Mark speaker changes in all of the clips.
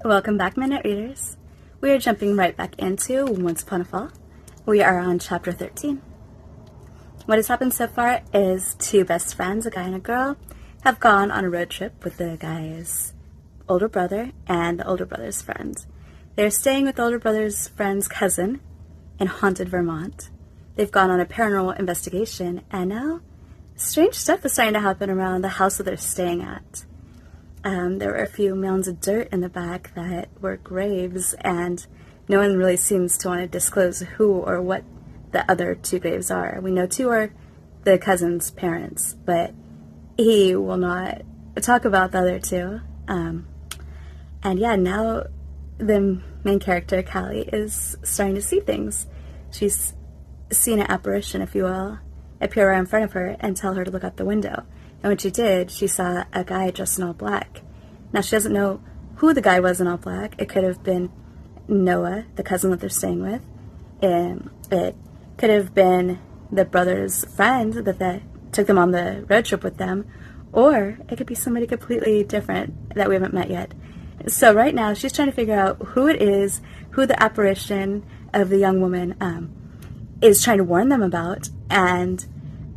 Speaker 1: Welcome back, Minute Readers. We are jumping right back into Once Upon a Fall. We are on chapter 13. What has happened so far is two best friends, a guy and a girl, have gone on a road trip with the guy's older brother and the older brother's friend. They're staying with the older brother's friend's cousin in haunted Vermont. They've gone on a paranormal investigation, and now strange stuff is starting to happen around the house that they're staying at. There were a few mounds of dirt in the back that were graves, and no one really seems to want to disclose who or what the other two graves are. We know two are the cousin's parents, but he will not talk about the other two. Now the main character, Callie, is starting to see things. She's seen an apparition, if you will, appear right in front of her and tell her to look out the window. And when she did, she saw a guy dressed in all black. Now, she doesn't know who the guy was in all black. It could have been Noah, the cousin that they're staying with. It could have been the brother's friend that took them on the road trip with them. Or it could be somebody completely different that we haven't met yet. So right now, she's trying to figure out who it is, who the apparition of the young woman is trying to warn them about, and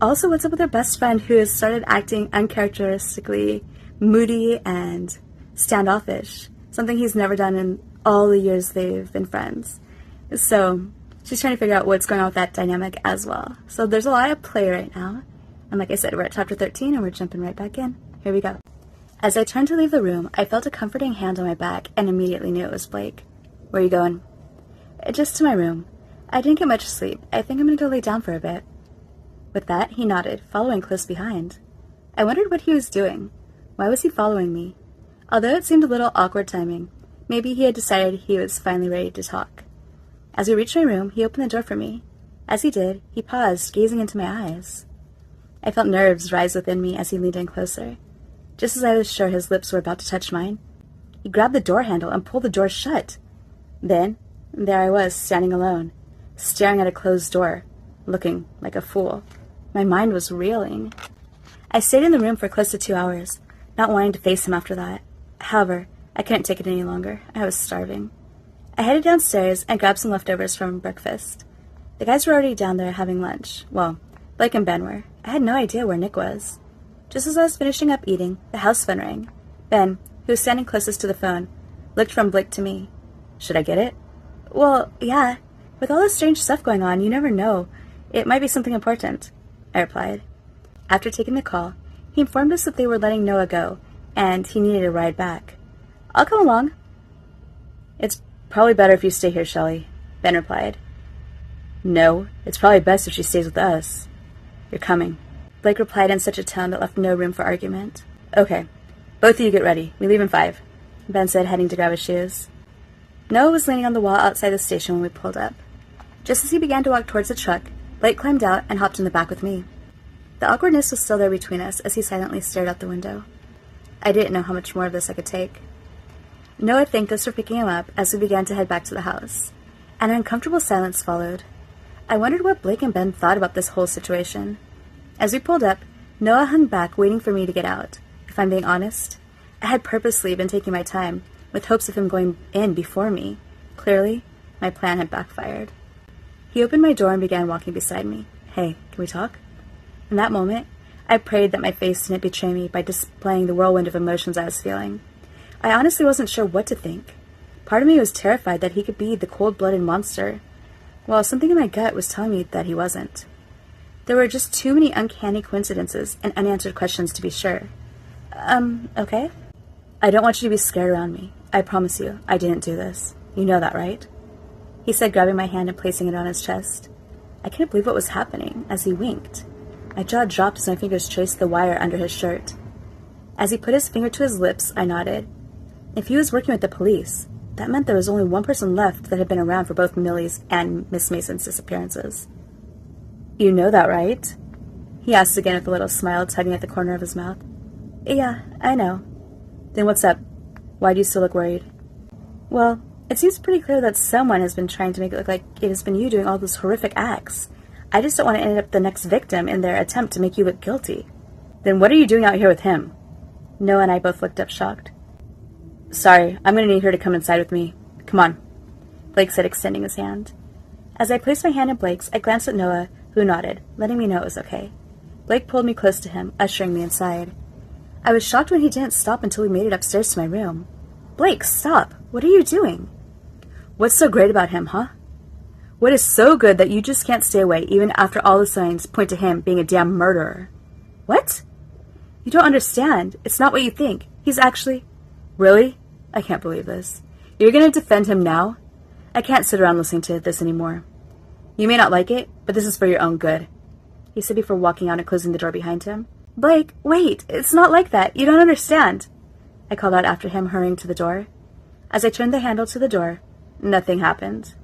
Speaker 1: also what's up with her best friend who has started acting uncharacteristically moody and standoffish, something he's never done in all the years they've been friends. So she's trying to figure out what's going on with that dynamic as well. So there's a lot at play right now. And like I said, we're at chapter 13 and we're jumping right back in. Here we go. As I turned to leave the room, I felt a comforting hand on my back and immediately knew it was Blake. Where are you going? Just to my room. I didn't get much sleep. I think I'm going to go lay down for a bit. With that, he nodded, following close behind. I wondered what he was doing. Why was he following me? Although it seemed a little awkward timing, maybe he had decided he was finally ready to talk. As we reached my room, he opened the door for me. As he did, he paused, gazing into my eyes. I felt nerves rise within me as he leaned in closer. Just as I was sure his lips were about to touch mine, he grabbed the door handle and pulled the door shut. Then, there I was, standing alone, staring at a closed door, looking like a fool. My mind was reeling. I stayed in the room for close to 2 hours, not wanting to face him after that. However, I couldn't take it any longer. I was starving. I headed downstairs and grabbed some leftovers from breakfast. The guys were already down there having lunch. Well, Blake and Ben were. I had no idea where Nick was. Just as I was finishing up eating, the house phone rang. Ben, who was standing closest to the phone, looked from Blake to me. Should I get it? Well, yeah. With all this strange stuff going on, you never know. It might be something important, I replied. After taking the call, he informed us that they were letting Noah go, and he needed a ride back. I'll come along. It's probably better if you stay here, Shelly, Ben replied. No, it's probably best if she stays with us. You're coming, Blake replied in such a tone that left no room for argument. Okay, both of you get ready. We leave in 5, Ben said, heading to grab his shoes. Noah was leaning on the wall outside the station when we pulled up. Just as he began to walk towards the truck, Blake climbed out and hopped in the back with me. The awkwardness was still there between us as he silently stared out the window. I didn't know how much more of this I could take. Noah thanked us for picking him up as we began to head back to the house. An uncomfortable silence followed. I wondered what Blake and Ben thought about this whole situation. As we pulled up, Noah hung back waiting for me to get out. If I'm being honest, I had purposely been taking my time, with hopes of him going in before me. Clearly, my plan had backfired. He opened my door and began walking beside me. Hey, can we talk? In that moment, I prayed that my face didn't betray me by displaying the whirlwind of emotions I was feeling. I honestly wasn't sure what to think. Part of me was terrified that he could be the cold-blooded monster, while something in my gut was telling me that he wasn't. There were just too many uncanny coincidences and unanswered questions to be sure. Okay? I don't want you to be scared around me. I promise you, I didn't do this. You know that, right? He said, grabbing my hand and placing it on his chest. I couldn't believe what was happening as he winked. My jaw dropped as my fingers traced the wire under his shirt. As he put his finger to his lips, I nodded. If he was working with the police, that meant there was only one person left that had been around for both Millie's and Miss Mason's disappearances. You know that, right? He asked again with a little smile tugging at the corner of his mouth. Yeah, I know. Then what's up? Why do you still look worried? Well, it seems pretty clear that someone has been trying to make it look like it has been you doing all those horrific acts. I just don't want to end up the next victim in their attempt to make you look guilty. Then what are you doing out here with him? Noah and I both looked up shocked. Sorry, I'm going to need her to come inside with me. Come on, Blake said, extending his hand. As I placed my hand in Blake's, I glanced at Noah, who nodded, letting me know it was okay. Blake pulled me close to him, ushering me inside. I was shocked when he didn't stop until we made it upstairs to my room. Blake, stop! What are you doing? What's so great about him, huh? What is so good that you just can't stay away even after all the signs point to him being a damn murderer? What? You don't understand. It's not what you think. He's actually... Really? I can't believe this. You're going to defend him now? I can't sit around listening to this anymore. You may not like it, but this is for your own good, he said before walking out and closing the door behind him. Blake, wait! It's not like that. You don't understand. I called out after him, hurrying to the door. As I turned the handle to the door, nothing happened.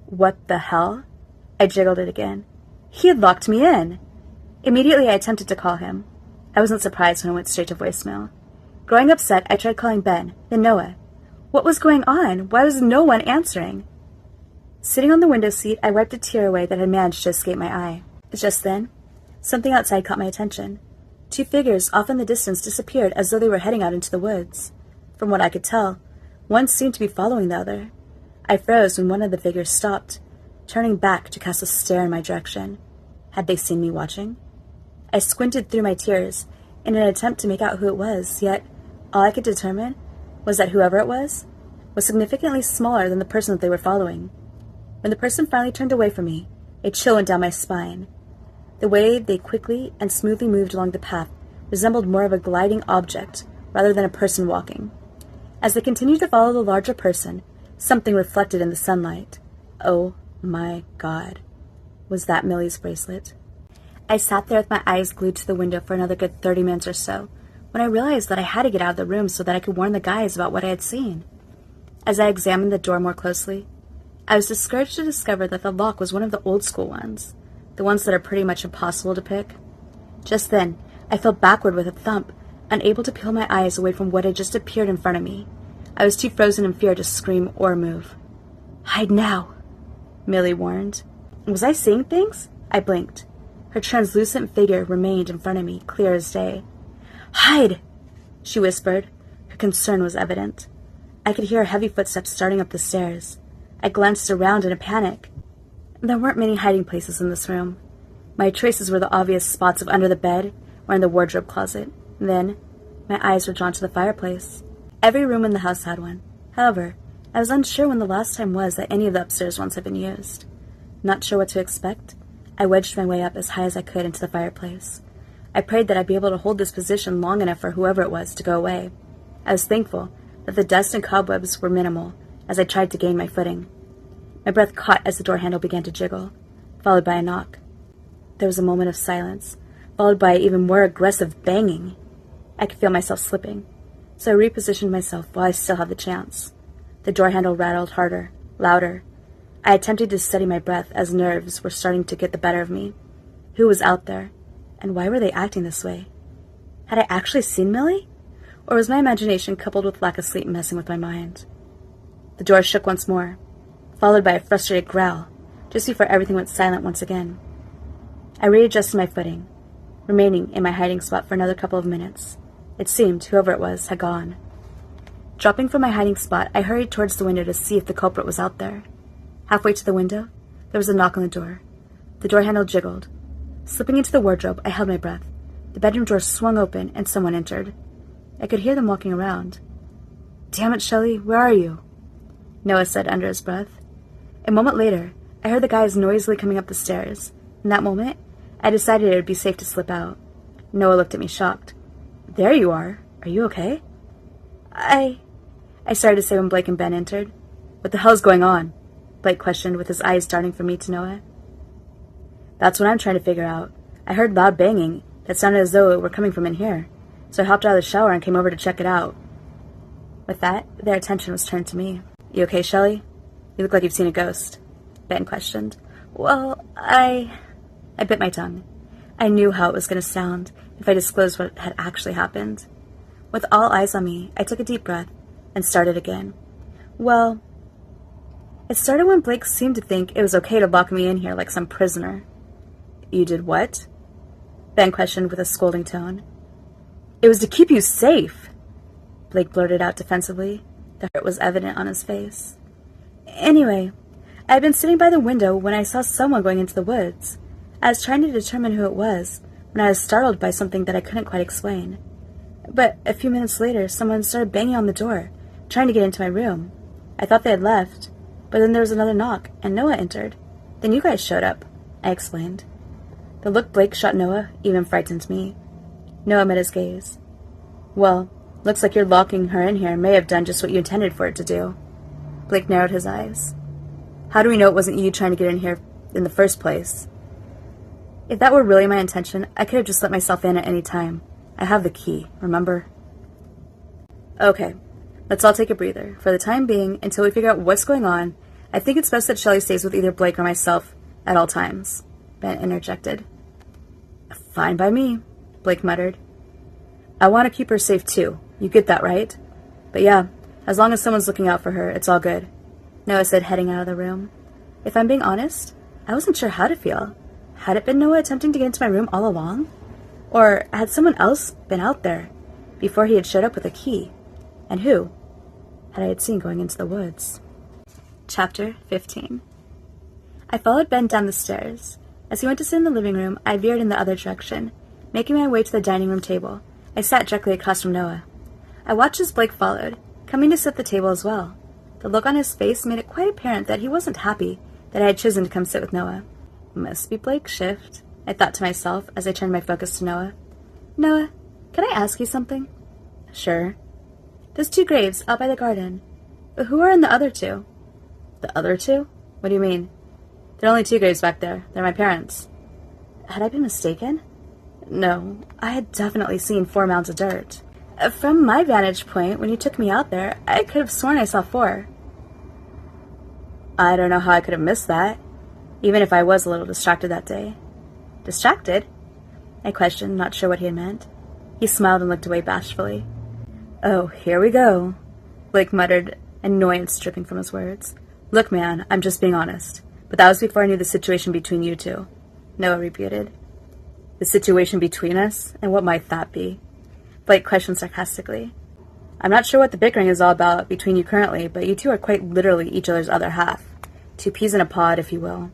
Speaker 1: What the hell? I jiggled it again. He had locked me in. Immediately I attempted to call him. I wasn't surprised when it went straight to voicemail. Growing upset, I tried calling Ben, then Noah. What was going on? Why was no one answering? Sitting on the window seat, I wiped a tear away that had managed to escape my eye. Just then, something outside caught my attention. Two figures off in the distance disappeared as though they were heading out into the woods. From what I could tell, one seemed to be following the other. I froze when one of the figures stopped, turning back to cast a stare in my direction. Had they seen me watching? I squinted through my tears in an attempt to make out who it was, yet all I could determine was that whoever it was significantly smaller than the person that they were following. When the person finally turned away from me, a chill went down my spine. The way they quickly and smoothly moved along the path resembled more of a gliding object rather than a person walking. As they continued to follow the larger person, something reflected in the sunlight. Oh my God. Was that Millie's bracelet? I sat there with my eyes glued to the window for another good 30 minutes or so, when I realized that I had to get out of the room so that I could warn the guys about what I had seen. As I examined the door more closely, I was discouraged to discover that the lock was one of the old-school ones, the ones that are pretty much impossible to pick. Just then, I fell backward with a thump, unable to peel my eyes away from what had just appeared in front of me. I was too frozen in fear to scream or move. Hide now, Millie warned. Was I seeing things? I blinked. Her translucent figure remained in front of me, clear as day. Hide, she whispered. Her concern was evident. I could hear her heavy footsteps starting up the stairs. I glanced around in a panic. There weren't many hiding places in this room. My choices were the obvious spots of under the bed or in the wardrobe closet. Then, my eyes were drawn to the fireplace. Every room in the house had one. However, I was unsure when the last time was that any of the upstairs ones had been used. Not sure what to expect, I wedged my way up as high as I could into the fireplace. I prayed that I'd be able to hold this position long enough for whoever it was to go away. I was thankful that the dust and cobwebs were minimal as I tried to gain my footing. My breath caught as the door handle began to jiggle, followed by a knock. There was a moment of silence, followed by even more aggressive banging. I could feel myself slipping, so I repositioned myself while I still had the chance. The door handle rattled harder, louder. I attempted to steady my breath as nerves were starting to get the better of me. Who was out there, and why were they acting this way? Had I actually seen Millie? Or was my imagination coupled with lack of sleep messing with my mind? The door shook once more, followed by a frustrated growl, just before everything went silent once again. I readjusted my footing, remaining in my hiding spot for another couple of minutes. It seemed whoever it was had gone. Dropping from my hiding spot, I hurried towards the window to see if the culprit was out there. Halfway to the window, there was a knock on the door. The door handle jiggled. Slipping into the wardrobe, I held my breath. The bedroom door swung open, and someone entered. I could hear them walking around. Damn it, Shelly, where are you? Noah said under his breath. A moment later, I heard the guys noisily coming up the stairs. In that moment, I decided it would be safe to slip out. Noah looked at me shocked. There you are. Are you okay? I started to say when Blake and Ben entered. What the hell's going on? Blake questioned, with his eyes darting from me to Noah. That's what I'm trying to figure out. I heard loud banging that sounded as though it were coming from in here, so I hopped out of the shower and came over to check it out. With that, their attention was turned to me. You okay, Shelly? You look like you've seen a ghost, Ben questioned. Well, I bit my tongue. I knew how it was going to sound if I disclosed what had actually happened. With all eyes on me, I took a deep breath and started again. Well, it started when Blake seemed to think it was okay to lock me in here like some prisoner. You did what? Ben questioned with a scolding tone. It was to keep you safe. Blake blurted out defensively. The hurt was evident on his face. Anyway, I had been sitting by the window when I saw someone going into the woods. I was trying to determine who it was when I was startled by something that I couldn't quite explain. But a few minutes later, someone started banging on the door, trying to get into my room. I thought they had left, but then there was another knock, and Noah entered. Then you guys showed up, I explained. The look Blake shot Noah even frightened me. Noah met his gaze. Well, looks like your locking her in here may have done just what you intended for it to do. Blake narrowed his eyes. How do we know it wasn't you trying to get in here in the first place? If that were really my intention, I could have just let myself in at any time. I have the key, remember? Okay, let's all take a breather. For the time being, until we figure out what's going on, I think it's best that Shelly stays with either Blake or myself at all times, Ben interjected. Fine by me, Blake muttered. I want to keep her safe too. You get that, right? But yeah, as long as someone's looking out for her, it's all good, Noah said, heading out of the room. If I'm being honest, I wasn't sure how to feel. Had it been Noah attempting to get into my room all along? Or had someone else been out there before he had showed up with a key? And who had I had seen going into the woods? Chapter 15. I followed Ben down the stairs. As he went to sit in the living room, I veered in the other direction. Making my way to the dining room table, I sat directly across from Noah. I watched as Blake followed, coming to sit at the table as well. The look on his face made it quite apparent that he wasn't happy that I had chosen to come sit with Noah. Must be Blake's shift, I thought to myself as I turned my focus to Noah. Noah, can I ask you something? Sure. Those 2 graves out by the garden. Who are in the other 2? The other 2? What do you mean? There are only 2 graves back there. They're my parents. Had I been mistaken? No, I had definitely seen 4 mounds of dirt. From my vantage point, when you took me out there, I could have sworn I saw 4. I don't know how I could have missed that, even if I was a little distracted that day. Distracted? I questioned, not sure what he had meant. He smiled and looked away bashfully. Oh, here we go, Blake muttered, annoyance dripping from his words. Look, man, I'm just being honest. But that was before I knew the situation between you 2, Noah repeated. The situation between us? And what might that be? Blake questioned sarcastically. I'm not sure what the bickering is all about between you currently, but you 2 are quite literally each other's other half. 2 peas in a pod, if you will.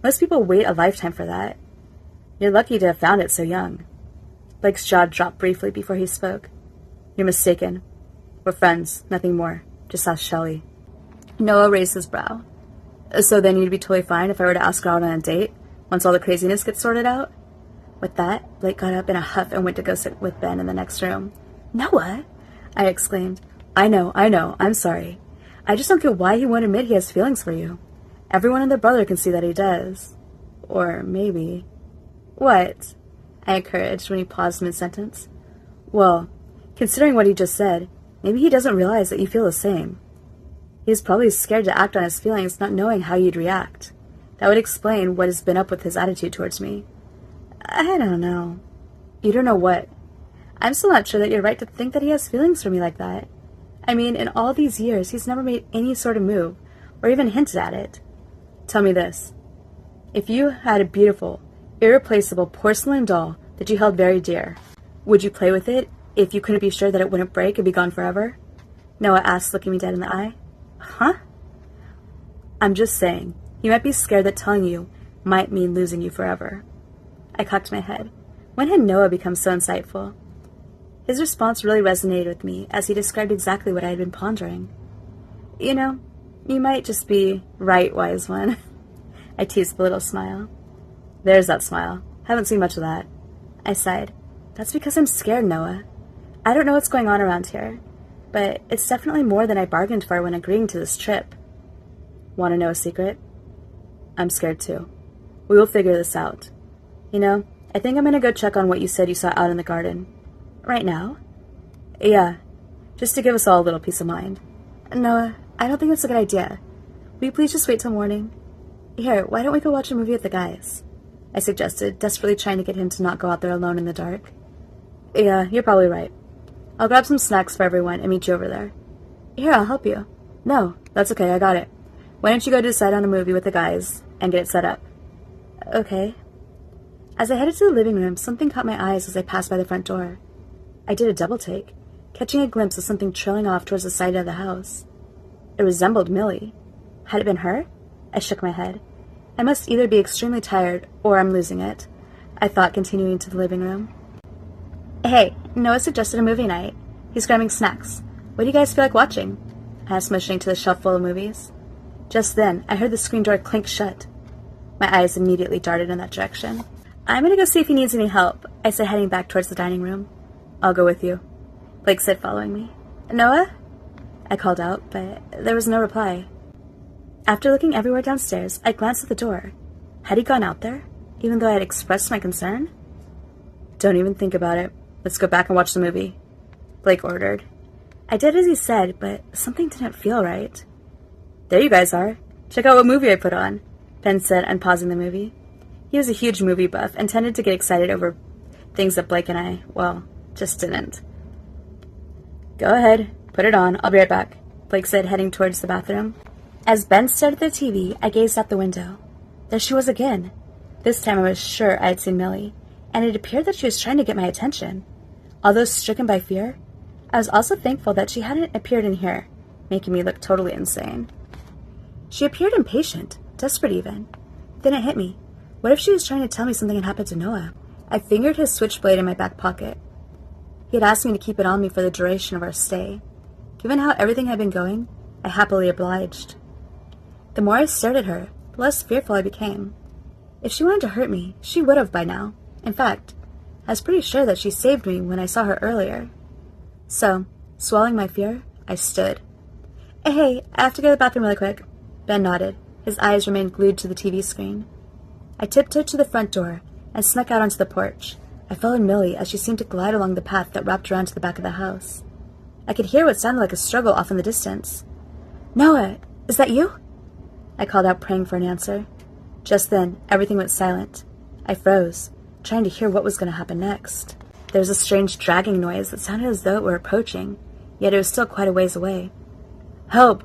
Speaker 1: Most people wait a lifetime for that. You're lucky to have found it so young. Blake's jaw dropped briefly before he spoke. You're mistaken. We're friends, nothing more. Just ask Shelly. Noah raised his brow. So then you'd be totally fine if I were to ask her out on a date, once all the craziness gets sorted out? With that, Blake got up in a huff and went to go sit with Ben in the next room. Noah? I exclaimed. I know, I'm sorry. I just don't get why he won't admit he has feelings for you. Everyone and their brother can see that he does. Or maybe... What? I encouraged when he paused mid-sentence. Well, considering what he just said, maybe he doesn't realize that you feel the same. He's probably scared to act on his feelings, not knowing how you'd react. That would explain what has been up with his attitude towards me. I don't know. You don't know what? I'm still not sure that you're right to think that he has feelings for me like that. I mean, in all these years, he's never made any sort of move, or even hinted at it. Tell me this. If you had a beautiful, irreplaceable porcelain doll that you held very dear, would you play with it if you couldn't be sure that it wouldn't break and be gone forever? Noah asked, looking me dead in the eye. Huh? I'm just saying, you might be scared that telling you might mean losing you forever. I cocked my head. When had Noah become so insightful? His response really resonated with me as he described exactly what I had been pondering. You know, you might just be right, wise one. I teased with a little smile. There's that smile. Haven't seen much of that. I sighed. That's because I'm scared, Noah. I don't know what's going on around here, but it's definitely more than I bargained for when agreeing to this trip. Want to know a secret? I'm scared too. We will figure this out. You know, I think I'm going to go check on what you said you saw out in the garden. Right now? Yeah, just to give us all a little peace of mind. Noah, I don't think that's a good idea. Will you please just wait till morning? Here, why don't we go watch a movie with the guys? I suggested, desperately trying to get him to not go out there alone in the dark. Yeah, you're probably right. I'll grab some snacks for everyone and meet you over there. Here, I'll help you. No, that's okay, I got it. Why don't you go decide on a movie with the guys and get it set up? Okay. As I headed to the living room, something caught my eyes as I passed by the front door. I did a double take. catching a glimpse of something trailing off towards the side of the house. It resembled Millie. Had it been her? I shook my head. I must either be extremely tired, or I'm losing it, I thought, continuing to the living room. Hey, Noah suggested a movie night. He's grabbing snacks. What do you guys feel like watching? I asked, motioning to the shelf full of movies. Just then, I heard the screen door clink shut. My eyes immediately darted in that direction. I'm gonna go see if he needs any help, I said, heading back towards the dining room. I'll go with you, Blake said, following me. Noah? I called out, but there was no reply. After looking everywhere downstairs, I glanced at the door. Had he gone out there, even though I had expressed my concern? Don't even think about it. Let's go back and watch the movie, Blake ordered. I did as he said, but something didn't feel right. There you guys are. Check out what movie I put on, Ben said, unpausing the movie. He was a huge movie buff and tended to get excited over things that Blake and I, well, just didn't. Go ahead, put it on. I'll be right back, Blake said, heading towards the bathroom. As Ben stared at the TV, I gazed out the window. There she was again. This time I was sure I had seen Millie, and it appeared that she was trying to get my attention. Although stricken by fear, I was also thankful that she hadn't appeared in here, making me look totally insane. She appeared impatient, desperate even. Then it hit me. What if she was trying to tell me something had happened to Noah? I fingered his switchblade in my back pocket. He had asked me to keep it on me for the duration of our stay. Given how everything had been going, I happily obliged. The more I stared at her, the less fearful I became. If she wanted to hurt me, she would have by now. In fact, I was pretty sure that she saved me when I saw her earlier. So, swallowing my fear, I stood. Hey, I have to go to the bathroom really quick. Ben nodded. His eyes remained glued to the TV screen. I tiptoed to the front door and snuck out onto the porch. I followed Millie as she seemed to glide along the path that wrapped around to the back of the house. I could hear what sounded like a struggle off in the distance. Noah, is that you? I called out, praying for an answer. Just then, everything went silent. I froze, trying to hear what was going to happen next. There was a strange dragging noise that sounded as though it were approaching, yet it was still quite a ways away. Help!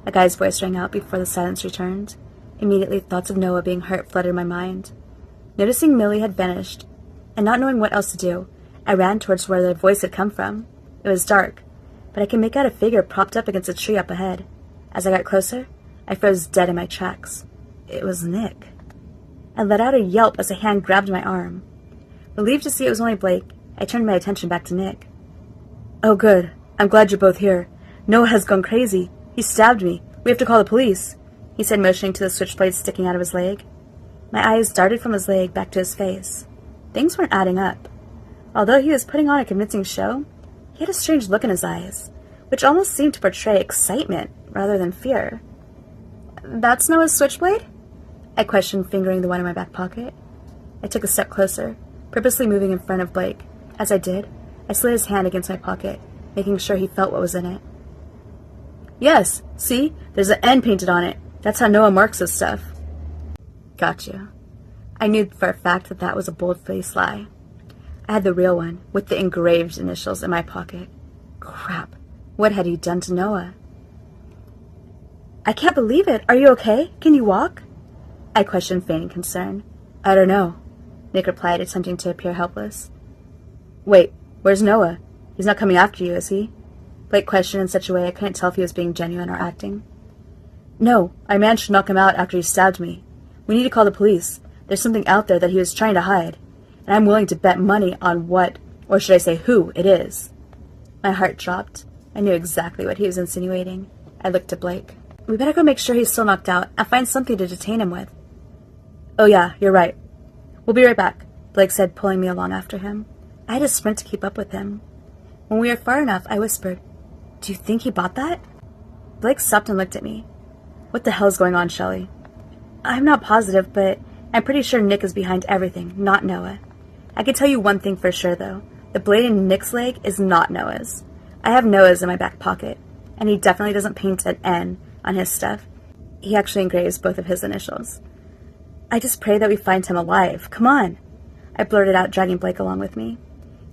Speaker 1: A guy's voice rang out before the silence returned. Immediately, thoughts of Noah being hurt flooded my mind. Noticing Millie had vanished, and not knowing what else to do, I ran towards where the voice had come from. It was dark, but I could make out a figure propped up against a tree up ahead. As I got closer, I froze dead in my tracks. It was Nick. I let out a yelp as a hand grabbed my arm. Relieved to see it was only Blake, I turned my attention back to Nick. Oh good, I'm glad you're both here. Noah has gone crazy. He stabbed me. We have to call the police, he said, motioning to the switchblade sticking out of his leg. My eyes darted from his leg back to his face. Things weren't adding up. Although he was putting on a convincing show, he had a strange look in his eyes, which almost seemed to portray excitement rather than fear. That's Noah's switchblade? I questioned, fingering the one in my back pocket. I took a step closer, purposely moving in front of Blake. As I did, I slid his hand against my pocket, making sure he felt what was in it. Yes, see? There's an N painted on it. That's how Noah marks his stuff. Gotcha. I knew for a fact that that was a bold-faced lie. I had the real one, with the engraved initials, in my pocket. Crap. What had he done to Noah? I can't believe it. Are you okay? Can you walk? I questioned, feigning concern. I don't know, Nick replied, attempting to appear helpless. Wait, where's Noah? He's not coming after you, is he? Blake questioned in such a way I couldn't tell if he was being genuine or acting. No, I managed to knock him out after he stabbed me. We need to call the police. There's something out there that he was trying to hide, and I'm willing to bet money on what, or should I say who, it is. My heart dropped. I knew exactly what he was insinuating. I looked at Blake. We better go make sure he's still knocked out and find something to detain him with. Oh yeah, you're right. We'll be right back, Blake said, pulling me along after him. I had to sprint to keep up with him. When we were far enough, I whispered, Do you think he bought that? Blake stopped and looked at me. What the hell is going on, Shelly? I'm not positive, but I'm pretty sure Nick is behind everything, not Noah. I can tell you one thing for sure, though. The blade in Nick's leg is not Noah's. I have Noah's in my back pocket, and he definitely doesn't paint an N on his stuff. He actually engraves both of his initials. I just pray that we find him alive. Come on! I blurted out, dragging Blake along with me.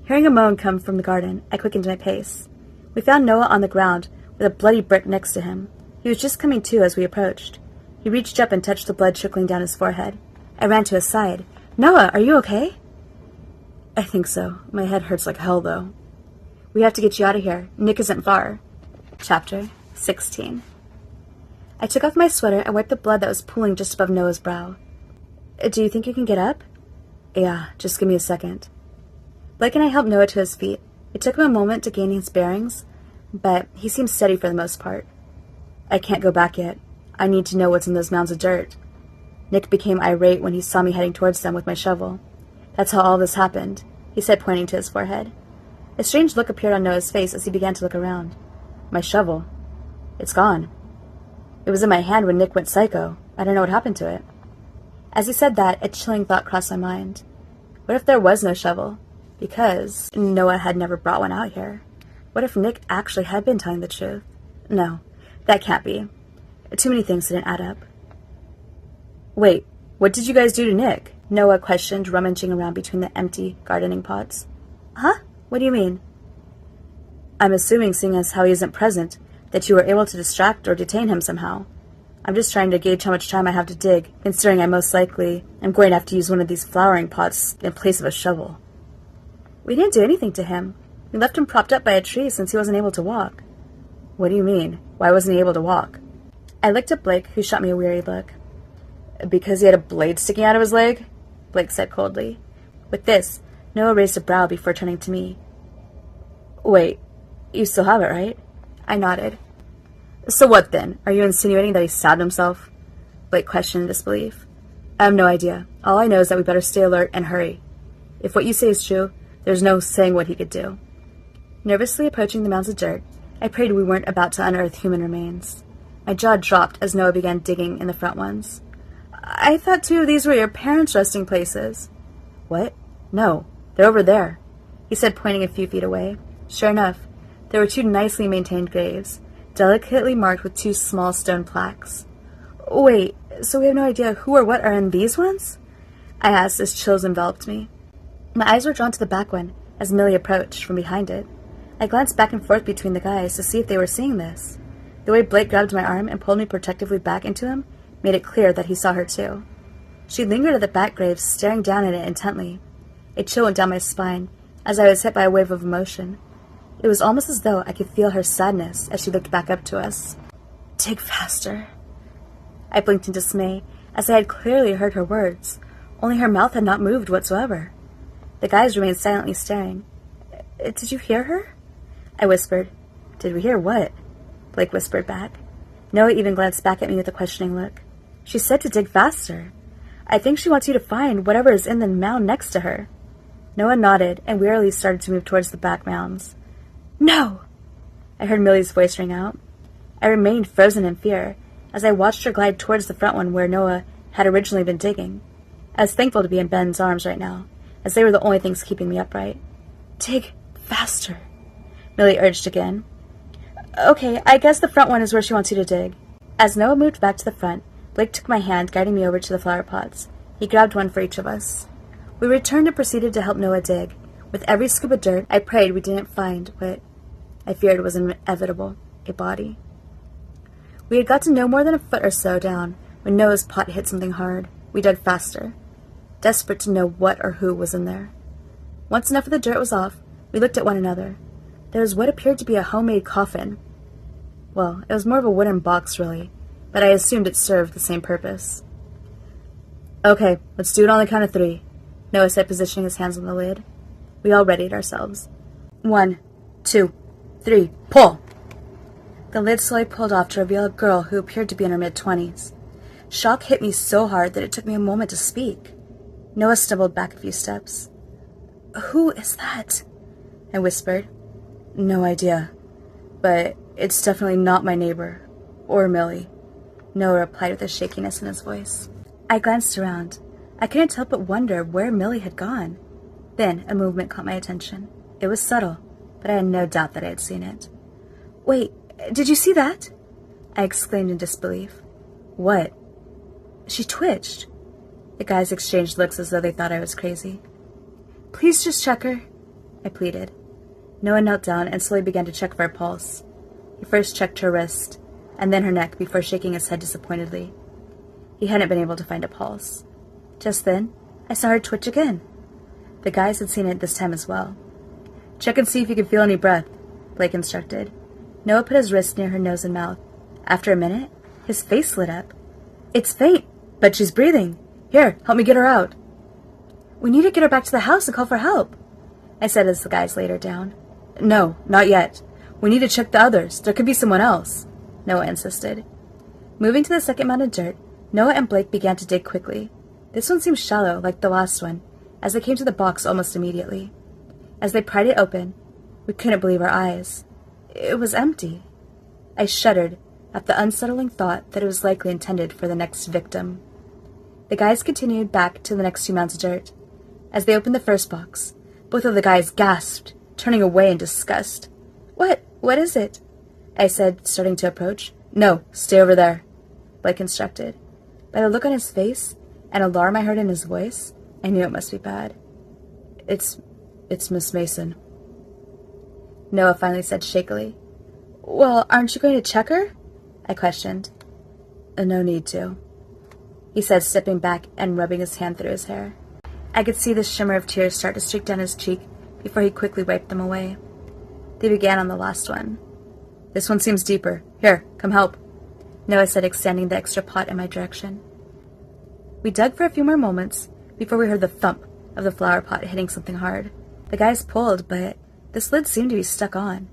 Speaker 1: Hearing a moan come from the garden, I quickened my pace. We found Noah on the ground, with a bloody brick next to him. He was just coming to as we approached. He reached up and touched the blood trickling down his forehead. I ran to his side. Noah, are you okay? I think so. My head hurts like hell, though. We have to get you out of here. Nick isn't far. Chapter 16. I took off my sweater and wiped the blood that was pooling just above Noah's brow. Do you think you can get up? Yeah, just give me a second. Blake and I helped Noah to his feet. It took him a moment to gain his bearings, but he seemed steady for the most part. I can't go back yet. I need to know what's in those mounds of dirt. Nick became irate when he saw me heading towards them with my shovel. That's how all this happened, he said, pointing to his forehead. A strange look appeared on Noah's face as he began to look around. My shovel. It's gone. It was in my hand when Nick went psycho. I don't know what happened to it. As he said that, a chilling thought crossed my mind. What if there was no shovel? Because Noah had never brought one out here. What if Nick actually had been telling the truth? No, that can't be. Too many things didn't add up. Wait, what did you guys do to Nick? Noah questioned, rummaging around between the empty gardening pots. Huh? What do you mean? I'm assuming, seeing as how he isn't present, that you were able to distract or detain him somehow. I'm just trying to gauge how much time I have to dig, considering I most likely am going to have to use one of these flowering pots in place of a shovel. We didn't do anything to him. We left him propped up by a tree since he wasn't able to walk. What do you mean? Why wasn't he able to walk? I looked at Blake, who shot me a weary look. Because he had a blade sticking out of his leg? Blake said coldly. With this, Noah raised a brow before turning to me. Wait, you still have it, right? I nodded. So what then? Are you insinuating that he stabbed himself? Blake questioned in disbelief. I have no idea. All I know is that we better stay alert and hurry. If what you say is true, there's no saying what he could do. Nervously approaching the mounds of dirt, I prayed we weren't about to unearth human remains. My jaw dropped as Noah began digging in the front ones. I thought 2 of these were your parents' resting places. What? No, they're over there, he said, pointing a few feet away. Sure enough, there were 2 nicely maintained graves, delicately marked with 2 small stone plaques. Wait, so we have no idea who or what are in these ones? I asked as chills enveloped me. My eyes were drawn to the back one as Millie approached from behind it. I glanced back and forth between the guys to see if they were seeing this. The way Blake grabbed my arm and pulled me protectively back into him made it clear that he saw her too. She lingered at the back grave, staring down at it intently. A chill went down my spine as I was hit by a wave of emotion. It was almost as though I could feel her sadness as she looked back up to us. Dig faster. I blinked in dismay as I had clearly heard her words, only her mouth had not moved whatsoever. The guys remained silently staring. Did you hear her? I whispered. Did we hear what? Blake whispered back. Noah even glanced back at me with a questioning look. She said to dig faster. I think she wants you to find whatever is in the mound next to her. Noah nodded and wearily started to move towards the back mounds. No! I heard Millie's voice ring out. I remained frozen in fear as I watched her glide towards the front one where Noah had originally been digging. I was thankful to be in Ben's arms right now, as they were the only things keeping me upright. Dig faster, Millie urged again. Okay, I guess the front one is where she wants you to dig. As Noah moved back to the front, Blake took my hand, guiding me over to the flower pots. He grabbed one for each of us. We returned and proceeded to help Noah dig. With every scoop of dirt, I prayed we didn't find what I feared was inevitable, a body. We had got to no more than a foot or so down when Noah's pot hit something hard. We dug faster, desperate to know what or who was in there. Once enough of the dirt was off, we looked at one another. There was what appeared to be a homemade coffin. Well, it was more of a wooden box, really, but I assumed it served the same purpose. Okay, let's do it on the count of 3, Noah said, positioning his hands on the lid. We all readied ourselves. 1, 2, 3, pull! The lid slowly pulled off to reveal a girl who appeared to be in her mid-20s. Shock hit me so hard that it took me a moment to speak. Noah stumbled back a few steps. Who is that? I whispered. No idea, but it's definitely not my neighbor, or Millie, Noah replied with a shakiness in his voice. I glanced around. I couldn't help but wonder where Millie had gone. Then a movement caught my attention. It was subtle, but I had no doubt that I had seen it. Wait, did you see that? I exclaimed in disbelief. What? She twitched. The guys exchanged looks as though they thought I was crazy. Please just check her, I pleaded. Noah knelt down and slowly began to check for a pulse. He first checked her wrist, and then her neck before shaking his head disappointedly. He hadn't been able to find a pulse. Just then, I saw her twitch again. The guys had seen it this time as well. Check and see if you can feel any breath, Blake instructed. Noah put his wrist near her nose and mouth. After a minute, his face lit up. It's faint, but she's breathing. Here, help me get her out. We need to get her back to the house and call for help, I said as the guys laid her down. No, not yet. We need to check the others. There could be someone else, Noah insisted. Moving to the second mound of dirt, Noah and Blake began to dig quickly. This one seemed shallow, like the last one, as they came to the box almost immediately. As they pried it open, we couldn't believe our eyes. It was empty. I shuddered at the unsettling thought that it was likely intended for the next victim. The guys continued back to the next 2 mounds of dirt. As they opened the first box, both of the guys gasped, turning away in disgust. What is it? I said, starting to approach. No, stay over there, Blake instructed. By the look on his face and alarm I heard in his voice, I knew it must be bad. It's Miss Mason, Noah finally said shakily. Well, aren't you going to check her? I questioned. No need to, he said, stepping back and rubbing his hand through his hair. I could see the shimmer of tears start to streak down his cheek before he quickly wiped them away. They began on the last one. This one seems deeper. Here, come help, Noah said, extending the extra pot in my direction. We dug for a few more moments before we heard the thump of the flower pot hitting something hard. The guys pulled, but this lid seemed to be stuck on.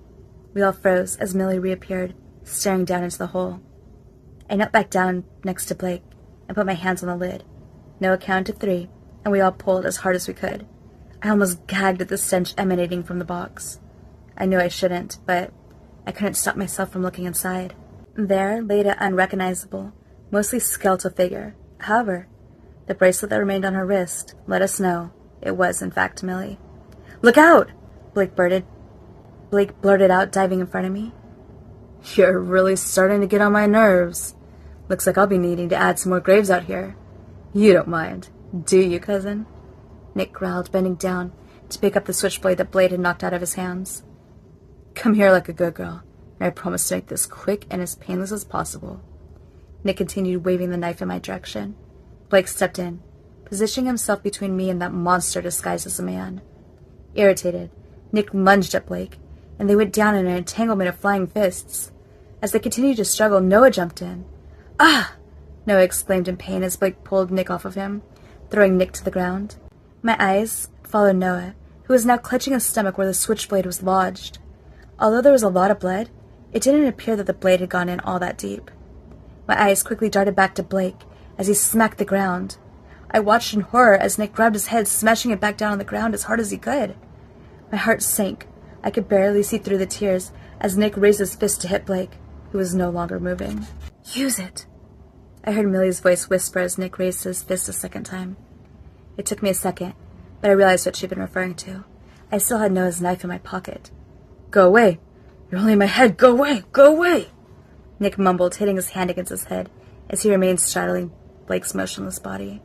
Speaker 1: We all froze as Millie reappeared, staring down into the hole. I knelt back down next to Blake and put my hands on the lid. Noah counted to 3, and we all pulled as hard as we could. I almost gagged at the stench emanating from the box. I knew I shouldn't, but I couldn't stop myself from looking inside. There lay an unrecognizable, mostly skeletal figure. However, the bracelet that remained on her wrist let us know it was, in fact, Millie. Look out! Blake blurted out, diving in front of me. You're really starting to get on my nerves. Looks like I'll be needing to add some more graves out here. You don't mind, do you, cousin? Nick growled, bending down to pick up the switchblade that Blade had knocked out of his hands. Come here like a good girl, and I promise to make this quick and as painless as possible. Nick continued waving the knife in my direction. Blake stepped in, positioning himself between me and that monster disguised as a man. Irritated, Nick lunged at Blake, and they went down in an entanglement of flying fists. As they continued to struggle, Noah jumped in. Ah! Noah exclaimed in pain as Blake pulled Nick off of him, throwing Nick to the ground. My eyes followed Noah, who was now clutching his stomach where the switchblade was lodged. Although there was a lot of blood, it didn't appear that the blade had gone in all that deep. My eyes quickly darted back to Blake as he smacked the ground. I watched in horror as Nick grabbed his head, smashing it back down on the ground as hard as he could. My heart sank. I could barely see through the tears as Nick raised his fist to hit Blake, who was no longer moving. Use it! I heard Millie's voice whisper as Nick raised his fist a second time. It took me a second, but I realized what she'd been referring to. I still had Noah's knife in my pocket. Go away! You're only in my head! Go away! Go away! Nick mumbled, hitting his hand against his head as he remained straddling Blake's motionless body.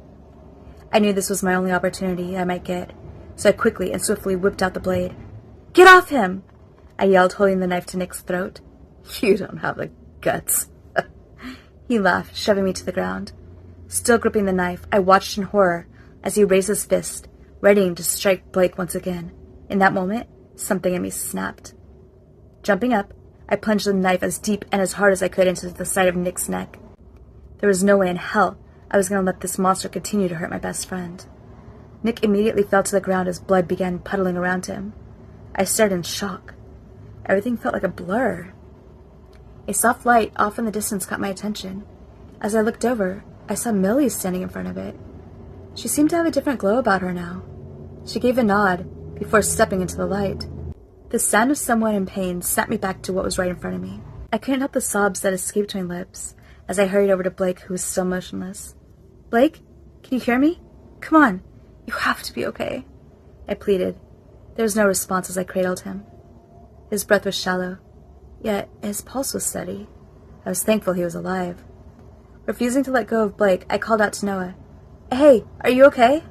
Speaker 1: I knew this was my only opportunity I might get, so I quickly and swiftly whipped out the blade. Get off him! I yelled, holding the knife to Nick's throat. You don't have the guts. He laughed, shoving me to the ground. Still gripping the knife, I watched in horror as he raised his fist, readying to strike Blake once again. In that moment, something in me snapped. Jumping up, I plunged the knife as deep and as hard as I could into the side of Nick's neck. There was no way in hell I was going to let this monster continue to hurt my best friend. Nick immediately fell to the ground as blood began puddling around him. I stared in shock. Everything felt like a blur. A soft light off in the distance caught my attention. As I looked over, I saw Millie standing in front of it. She seemed to have a different glow about her now. She gave a nod before stepping into the light. The sound of someone in pain snapped me back to what was right in front of me. I couldn't help the sobs that escaped my lips as I hurried over to Blake, who was still motionless. Blake, can you hear me? Come on, you have to be okay, I pleaded. There was no response as I cradled him. His breath was shallow, yet his pulse was steady. I was thankful he was alive. Refusing to let go of Blake, I called out to Noah. Hey, are you okay?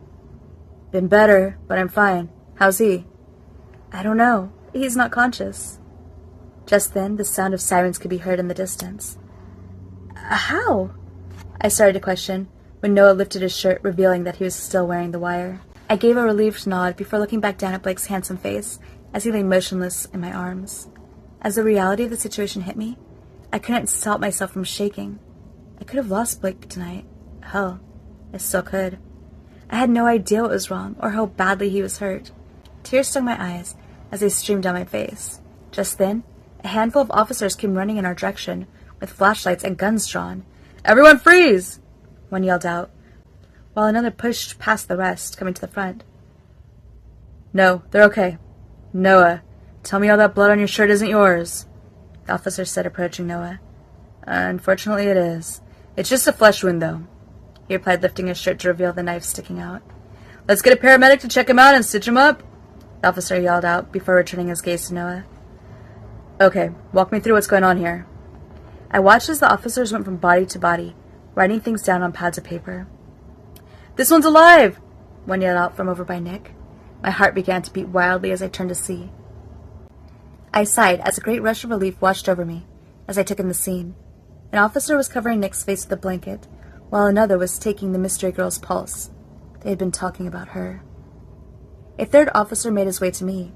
Speaker 1: Been better, but I'm fine. How's he? I don't know. He's not conscious. Just then, the sound of sirens could be heard in the distance. How? I started to question when Noah lifted his shirt, revealing that he was still wearing the wire. I gave a relieved nod before looking back down at Blake's handsome face as he lay motionless in my arms. As the reality of the situation hit me, I couldn't stop myself from shaking. I could have lost Blake tonight. Hell, I still could. I had no idea what was wrong or how badly he was hurt. Tears stung my eyes as they streamed down my face. Just then, a handful of officers came running in our direction with flashlights and guns drawn. "Everyone freeze!" one yelled out, while another pushed past the rest, coming to the front. "No, they're okay. Noah, tell me all that blood on your shirt isn't yours," the officer said, approaching Noah. "Unfortunately it is. It's just a flesh wound, though," he replied, lifting his shirt to reveal the knife sticking out. "Let's get a paramedic to check him out and stitch him up," the officer yelled out before returning his gaze to Noah. "Okay, walk me through what's going on here." I watched as the officers went from body to body, writing things down on pads of paper. "This one's alive!" one yelled out from over by Nick. My heart began to beat wildly as I turned to see. I sighed as a great rush of relief washed over me as I took in the scene. An officer was covering Nick's face with a blanket, while another was taking the mystery girl's pulse. They had been talking about her. A third officer made his way to me.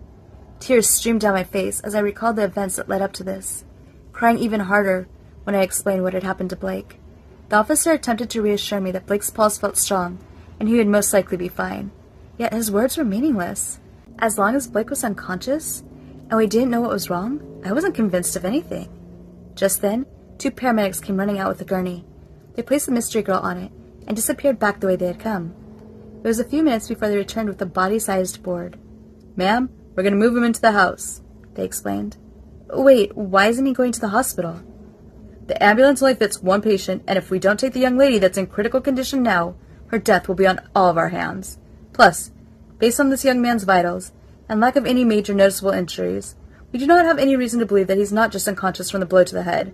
Speaker 1: Tears streamed down my face as I recalled the events that led up to this, crying even harder when I explained what had happened to Blake. The officer attempted to reassure me that Blake's pulse felt strong and he would most likely be fine. Yet his words were meaningless. As long as Blake was unconscious and we didn't know what was wrong, I wasn't convinced of anything. Just then, 2 paramedics came running out with a gurney. They placed the mystery girl on it and disappeared back the way they had come. It was a few minutes before they returned with a body-sized board. "Ma'am, we're going to move him into the house," they explained. "Wait, why isn't he going to the hospital?" "The ambulance only fits 1 patient, and if we don't take the young lady that's in critical condition now, her death will be on all of our hands. Plus, based on this young man's vitals, and lack of any major noticeable injuries, we do not have any reason to believe that he's not just unconscious from the blow to the head.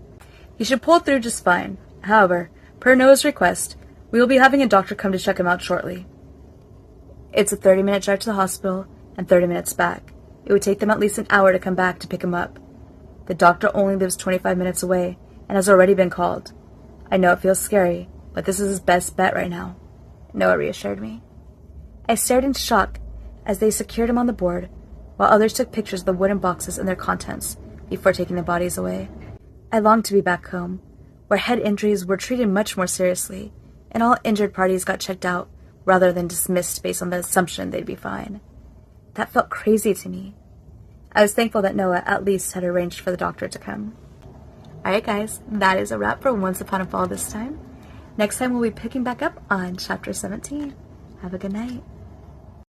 Speaker 1: He should pull through just fine. However, per Noah's request, we will be having a doctor come to check him out shortly. It's a 30-minute drive to the hospital and 30 minutes back. It would take them at least an hour to come back to pick him up. The doctor only lives 25 minutes away and has already been called. I know it feels scary, but this is his best bet right now," Noah reassured me. I stared in shock as they secured him on the board, while others took pictures of the wooden boxes and their contents before taking the bodies away. I longed to be back home, where head injuries were treated much more seriously, and all injured parties got checked out rather than dismissed based on the assumption they'd be fine. That felt crazy to me. I was thankful that Noah at least had arranged for the doctor to come. Alright guys, that is a wrap for Once Upon a Fall this time. Next time we'll be picking back up on Chapter 17. Have a good night.